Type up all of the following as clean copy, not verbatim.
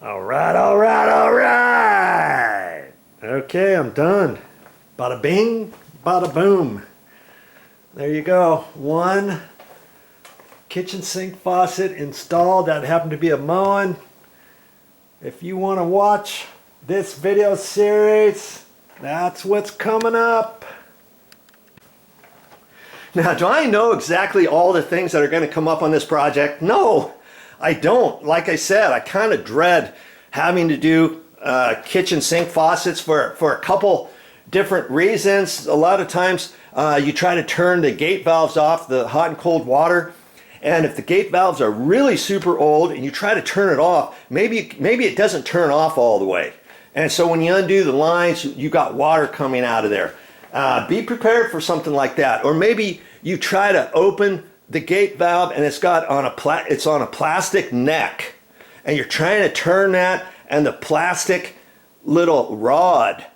All right, all right, all right. Okay, I'm done. Bada bing, bada boom. There you go. One kitchen sink faucet installed. That happened to be a Moen. If you want to watch this video series, that's what's coming up. Now, do I know exactly all the things that are going to come up on this project? No, I don't. Like I said, I kind of dread having to do kitchen sink faucets for a couple different reasons. A lot of times you try to turn the gate valves off, the hot and cold water, and if the gate valves are really super old and you try to turn it off, maybe it doesn't turn off all the way. And so when you undo the lines, you got water coming out of there. Be prepared for something like that. Or maybe you try to open the gate valve and it's on a plastic neck, and you're trying to turn that and the plastic little rod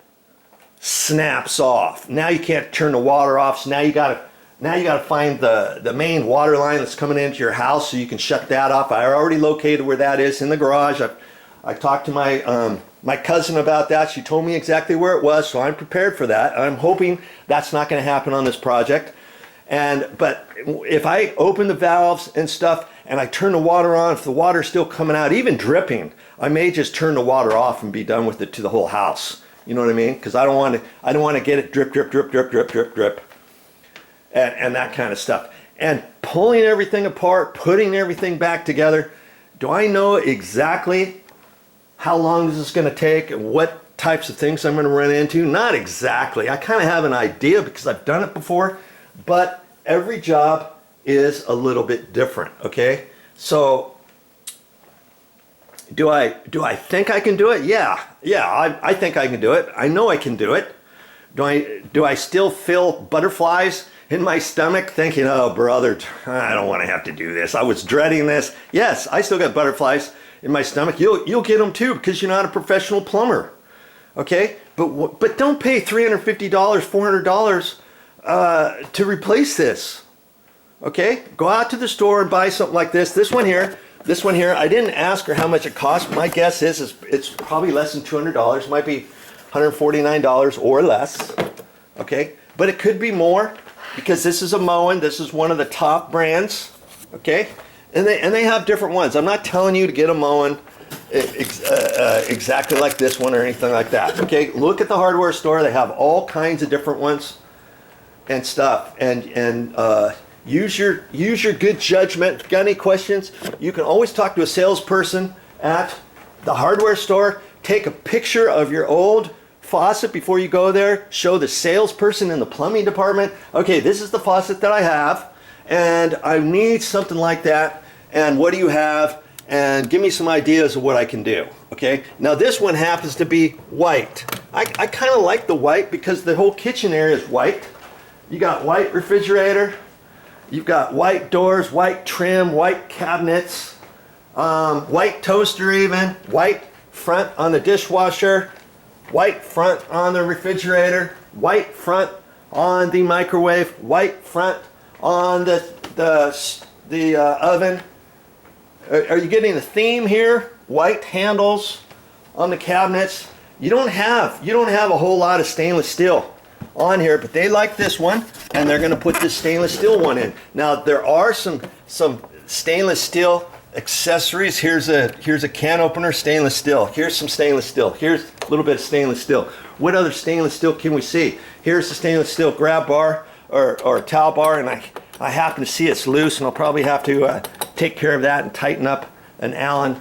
snaps off. Now you can't turn the water off, so now you gotta find the main water line that's coming into your house so you can shut that off. I already located where that is in the garage. I talked to my cousin about that. She told me exactly where it was, so I'm prepared for that. I'm hoping that's not going to happen on this project. But if I open the valves and stuff and I turn the water on, if the water's still coming out, even dripping, I may just turn the water off and be done with it to the whole house. You know what I mean? Because I don't want to get it drip, drip, drip, drip, drip, drip, drip, and that kind of stuff. And pulling everything apart, putting everything back together. Do I know exactly how long this is going to take and what types of things I'm going to run into? Not exactly. I kind of have an idea because I've done it before, but every job is a little bit different, okay? So do I think I can do it? Yeah, I think I can do it. I know I can do it. Do I still feel butterflies in my stomach thinking, oh brother, I don't want to have to do this. I was dreading this. Yes, I still got butterflies in my stomach. You'll get them too because you're not a professional plumber, okay? But don't pay $350, $400 to replace this, okay? Go out to the store and buy something like this. This one here. I didn't ask her how much it cost. My guess is it's probably less than $200. Might be $149 or less, okay? But it could be more because this is a Moen. This is one of the top brands, okay? And they have different ones. I'm not telling you to get a Moen exactly like this one or anything like that. Okay, look at the hardware store. They have all kinds of different ones and stuff. And use your good judgment. If you got any questions, you can always talk to a salesperson at the hardware store. Take a picture of your old faucet before you go there. Show the salesperson in the plumbing department, okay, this is the faucet that I have, and I need something like that. And what do you have? And give me some ideas of what I can do. Okay. Now this one happens to be white. I kind of like the white because the whole kitchen area is white. You got white refrigerator. You've got white doors, white trim, white cabinets, white toaster even, white front on the dishwasher, white front on the refrigerator, white front on the microwave, white front on the oven. Are you getting the theme here? White handles on the cabinets. You don't have a whole lot of stainless steel on here, but they like this one, and they're going to put this stainless steel one in. Now there are some stainless steel accessories. Here's a can opener, stainless steel. Here's some stainless steel. Here's a little bit of stainless steel. What other stainless steel can we see? Here's the stainless steel grab bar or towel bar, and I happen to see it's loose, and I'll probably have to take care of that and tighten up an Allen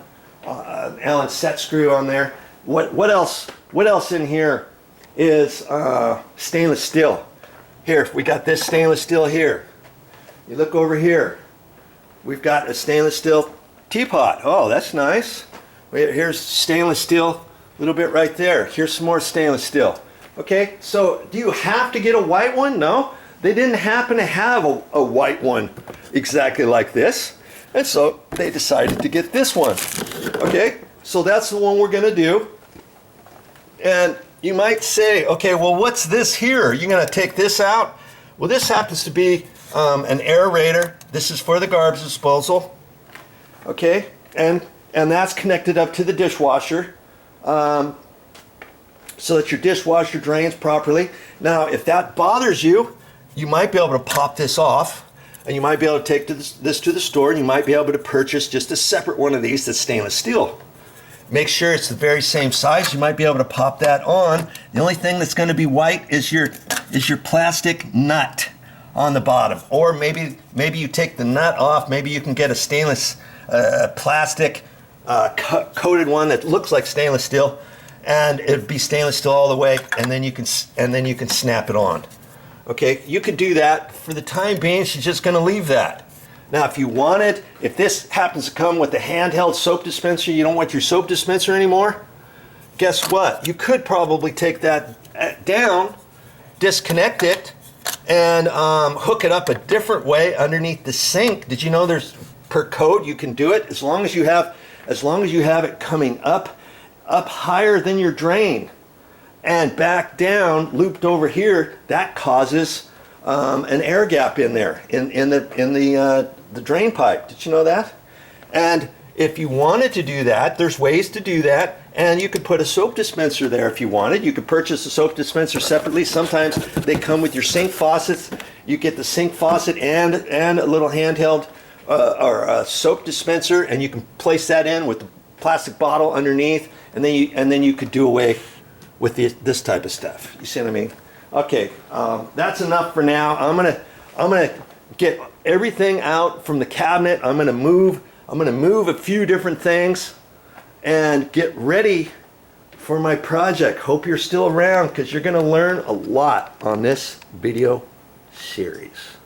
set screw on there. What else in here is stainless steel? Here, we got this stainless steel here. You look over here. We've got a stainless steel teapot. Oh, that's nice. Here's stainless steel, a little bit right there. Here's some more stainless steel. Okay, so do you have to get a white one? No, they didn't happen to have a white one exactly like this. And so they decided to get this one. Okay, so that's the one we're gonna do. And you might say, okay, well, what's this here? Are you gonna take this out? Well, this happens to be an aerator. This is for the garbage disposal. Okay, and and that's connected up to the dishwasher, so that your dishwasher drains properly. Now, if that bothers you, you might be able to pop this off, and you might be able to take this to the store, and you might be able to purchase just a separate one of these that's stainless steel. Make sure it's the very same size. You might be able to pop that on. The only thing that's going to be white is your plastic nut on the bottom. Or maybe you take the nut off. Maybe you can get a stainless plastic coated one that looks like stainless steel, and it'd be stainless steel all the way, and then you can snap it on. Okay, you could do that. For the time being, she's just going to leave that. Now, if you wanted, if this happens to come with a handheld soap dispenser, you don't want your soap dispenser anymore, guess what? You could probably take that down, disconnect it, and hook it up a different way underneath the sink. Did you know there's, per code, you can do it as long as you have it coming up higher than your drain and back down, looped over here. That causes an air gap in there in the drain pipe. Did you know that? And if you wanted to do that, there's ways to do that, and you could put a soap dispenser there if you wanted. You could purchase a soap dispenser separately. Sometimes they come with your sink faucets. You get the sink faucet and a little handheld or a soap dispenser, and you can place that in with the plastic bottle underneath, and then you could do away with this type of stuff. You see what I mean? Okay, that's enough for now. I'm gonna get everything out from the cabinet. I'm gonna move a few different things and get ready for my project. Hope you're still around, because you're gonna learn a lot on this video series.